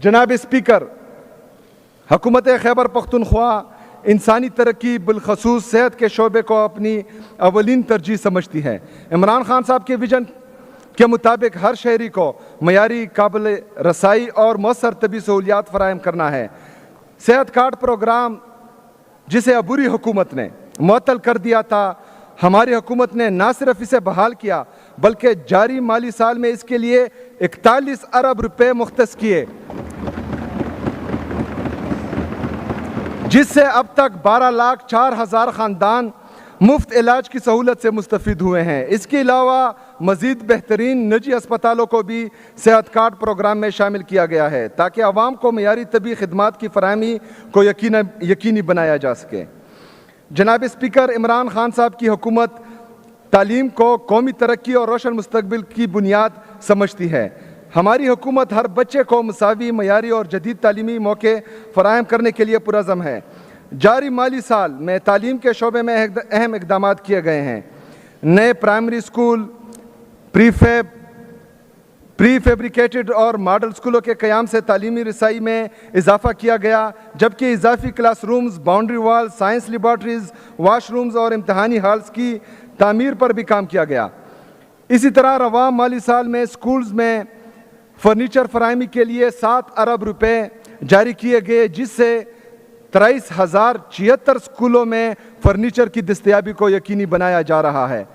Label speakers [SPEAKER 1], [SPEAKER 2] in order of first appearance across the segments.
[SPEAKER 1] جناب اسپیکر، حکومت خیبر پختونخوا انسانی ترقی بالخصوص صحت کے شعبے کو اپنی اولین ترجیح سمجھتی ہے۔ عمران خان صاحب کے ویژن کے مطابق ہر شہری کو معیاری، قابل رسائی اور مؤثر طبی سہولیات فراہم کرنا ہے۔ صحت کارڈ پروگرام جسے عبوری حکومت نے معطل کر دیا تھا، ہماری حکومت نے نہ صرف اسے بحال کیا بلکہ جاری مالی سال میں اس کے لیے 41 ارب روپے مختص کیے، جس سے اب تک 12,04,000 خاندان مفت علاج کی سہولت سے مستفید ہوئے ہیں۔ اس کے علاوہ مزید بہترین نجی اسپتالوں کو بھی صحت کارڈ پروگرام میں شامل کیا گیا ہے تاکہ عوام کو معیاری طبی خدمات کی فراہمی کو یقینی بنایا جا سکے۔ جناب اسپیکر، عمران خان صاحب کی حکومت تعلیم کو قومی ترقی اور روشن مستقبل کی بنیاد سمجھتی ہے۔ ہماری حکومت ہر بچے کو مساوی، معیاری اور جدید تعلیمی موقع فراہم کرنے کے لیے پرعزم ہے۔ جاری مالی سال میں تعلیم کے شعبے میں اہم اقدامات کیے گئے ہیں۔ نئے پرائمری اسکول، پری فیبریکیٹڈ اور ماڈل اسکولوں کے قیام سے تعلیمی رسائی میں اضافہ کیا گیا، جبکہ اضافی کلاس رومز، باؤنڈری وال، سائنس لیبارٹریز، واش رومز اور امتحانی ہالز کی تعمیر پر بھی کام کیا گیا۔ اسی طرح رواں مالی سال میں اسکولز میں فرنیچر فراہمی کے لیے 7 ارب روپے جاری کیے گئے، جس سے 23,076 اسکولوں میں فرنیچر کی دستیابی کو یقینی بنایا جا رہا ہے۔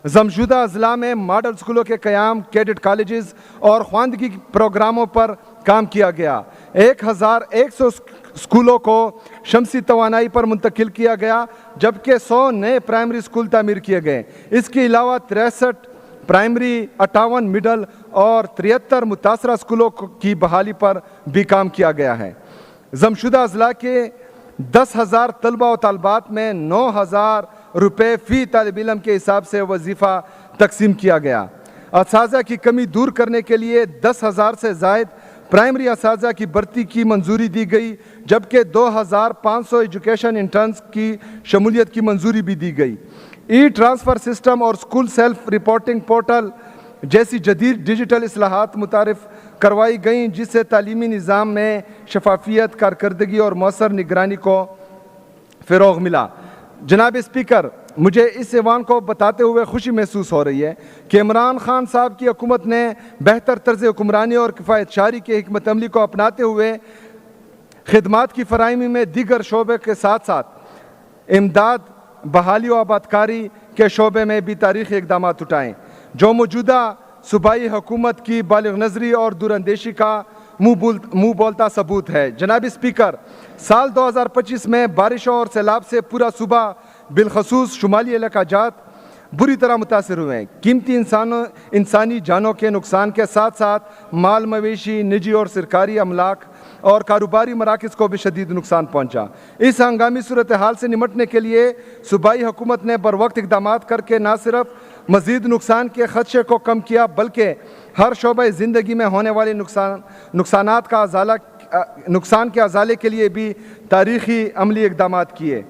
[SPEAKER 1] ضمشدہ اضلاع میں ماڈل اسکولوں کے قیام، کیڈٹ کالجز اور خواندگی پروگراموں پر کام کیا گیا۔ 1,100 اسکولوں کو شمسی توانائی پر منتقل کیا گیا، جبکہ 100 نئے پرائمری اسکول تعمیر کیے گئے۔ اس کے علاوہ 63 پرائمری، 58 مڈل اور 73 متاثرہ اسکولوں کی بحالی پر بھی کام کیا گیا ہے۔ ضمشدہ اضلاع کے 10,000 طلبہ و طالبات میں 9,000 روپے فی طالب علم کے حساب سے وظیفہ تقسیم کیا گیا۔ اساتذہ کی کمی دور کرنے کے لیے 10,000 سے زائد پرائمری اساتذہ کی بھرتی کی منظوری دی گئی، جبکہ 2,500 ایجوکیشن انٹرنز کی شمولیت کی منظوری بھی دی گئی۔ ای ٹرانسفر سسٹم اور اسکول سیلف رپورٹنگ پورٹل جیسی جدید ڈیجیٹل اصلاحات متعارف کروائی گئیں، جس سے تعلیمی نظام میں شفافیت، کارکردگی اور مؤثر نگرانی کو فروغ ملا۔ جناب اسپیکر، مجھے اس ایوان کو بتاتے ہوئے خوشی محسوس ہو رہی ہے کہ عمران خان صاحب کی حکومت نے بہتر طرز حکمرانی اور کفایت شعاری کی حکمت عملی کو اپناتے ہوئے خدمات کی فراہمی میں دیگر شعبے کے ساتھ ساتھ امداد، بحالی و آبادکاری کے شعبے میں بھی تاریخی اقدامات اٹھائیں، جو موجودہ صوبائی حکومت کی بالغ نظری اور دور اندیشی کا منہ بولتا ثبوت ہے۔ جناب اسپیکر، سال 2025 میں بارشوں اور سیلاب سے پورا صوبہ بالخصوص شمالی علاقہ جات بری طرح متاثر ہوئے ہیں۔ قیمتی انسانی جانوں کے نقصان کے ساتھ ساتھ مال مویشی، نجی اور سرکاری املاک اور کاروباری مراکز کو بھی شدید نقصان پہنچا۔ اس ہنگامی صورتحال سے نمٹنے کے لیے صوبائی حکومت نے بروقت اقدامات کر کے نہ صرف مزید نقصان کے خدشے کو کم کیا بلکہ ہر شعبہ زندگی میں ہونے والے نقصان کے ازالے کے لیے بھی تاریخی عملی اقدامات کیے۔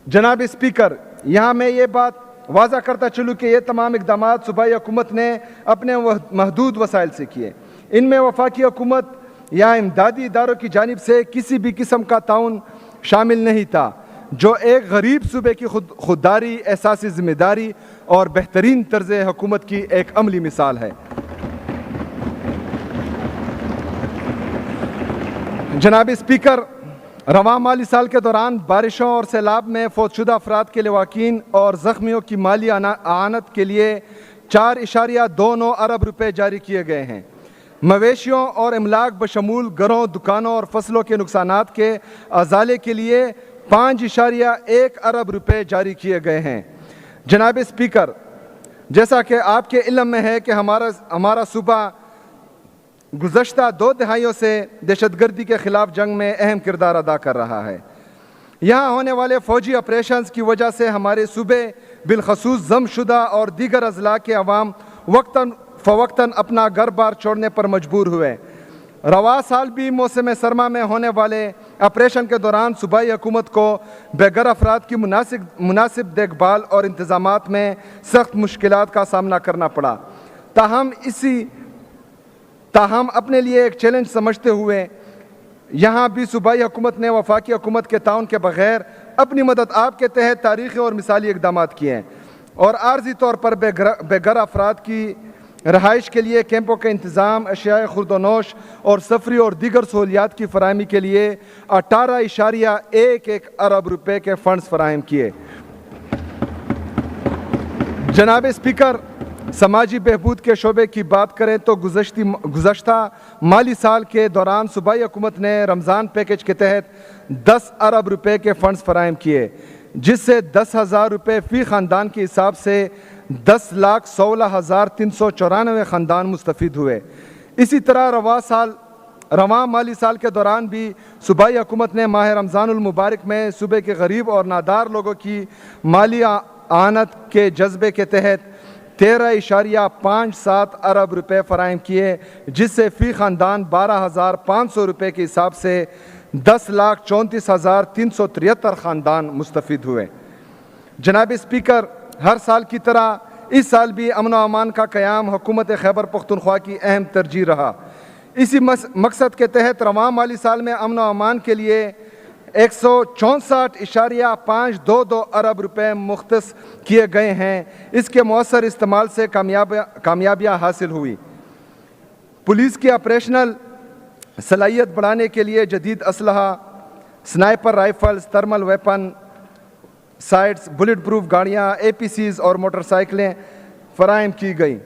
[SPEAKER 1] جناب اسپیکر، یہاں میں یہ بات واضح کرتا چلوں کہ یہ تمام اقدامات صوبائی حکومت نے اپنے محدود وسائل سے کیے۔ ان میں وفاقی حکومت یا امدادی اداروں کی جانب سے کسی بھی قسم کا تعاون شامل نہیں تھا، جو ایک غریب صوبے کی خودداری، احساس ذمہ داری اور بہترین طرز حکومت کی ایک عملی مثال ہے۔ جناب اسپیکر، رواں مالی سال کے دوران بارشوں اور سیلاب میں فوت شدہ افراد کے لواحقین اور زخمیوں کی مالی اعانت کے لیے 4.29 ارب روپے جاری کیے گئے ہیں۔ مویشیوں اور املاک بشمول گھروں، دکانوں اور فصلوں کے نقصانات کے ازالے کے لیے 5.1 ارب روپے جاری کیے گئے ہیں۔ جناب اسپیکر، جیسا کہ آپ کے علم میں ہے کہ ہمارا صوبہ گزشتہ 2 دہائیوں سے دہشت گردی کے خلاف جنگ میں اہم کردار ادا کر رہا ہے۔ یہاں ہونے والے فوجی آپریشنز کی وجہ سے ہمارے صوبے بالخصوص ضمشدہ اور دیگر اضلاع کے عوام وقتاً فوقتاً اپنا گھر بار چھوڑنے پر مجبور ہوئے۔ رواں سال بھی موسم سرما میں ہونے والے آپریشن کے دوران صوبائی حکومت کو بے گھر افراد کی مناسب دیکھ بھال اور انتظامات میں سخت مشکلات کا سامنا کرنا پڑا۔ تاہم تاہم اپنے لیے ایک چیلنج سمجھتے ہوئے یہاں بھی صوبائی حکومت نے وفاقی حکومت کے تعاون کے بغیر اپنی مدد آپ کے تحت تاریخی اور مثالی اقدامات کیے ہیں اور عارضی طور پر بے گھر افراد کی رہائش کے لیے کیمپوں کا انتظام، اشیاء خورد و نوش اور سفری اور دیگر سہولیات کی فراہمی کے لیے 18.11 ارب روپے کے فنڈز فراہم کیے۔ جناب اسپیکر، سماجی بہبود کے شعبے کی بات کریں تو گزشتہ مالی سال کے دوران صوبائی حکومت نے رمضان پیکیج کے تحت 10 ارب روپے کے فنڈز فراہم کیے، جس سے 10,000 روپے فی خاندان کے حساب سے 10,16,394 خاندان مستفید ہوئے۔ اسی طرح رواں مالی سال کے دوران بھی صوبائی حکومت نے ماہ رمضان المبارک میں صوبے کے غریب اور نادار لوگوں کی مالی اعانت کے جذبے کے تحت 13.57 ارب روپے فراہم کیے، جس سے فی خاندان 12,500 روپے کے حساب سے 10,34,373 خاندان مستفید ہوئے۔ جناب اسپیکر، ہر سال کی طرح اس سال بھی امن و امان کا قیام حکومت خیبر پختونخوا کی اہم ترجیح رہا۔ اسی مقصد کے تحت رواں مالی سال میں امن و امان کے لیے 164.522 ارب روپے مختص کیے گئے ہیں۔ اس کے مؤثر استعمال سے کامیابیاں حاصل ہوئی۔ پولیس کی آپریشنل صلاحیت بڑھانے کے لیے جدید اسلحہ، sniper rifles, thermal weapon sights, bulletproof گاڑیاں، APCs اور موٹر سائیکلیں فراہم کی گئیں۔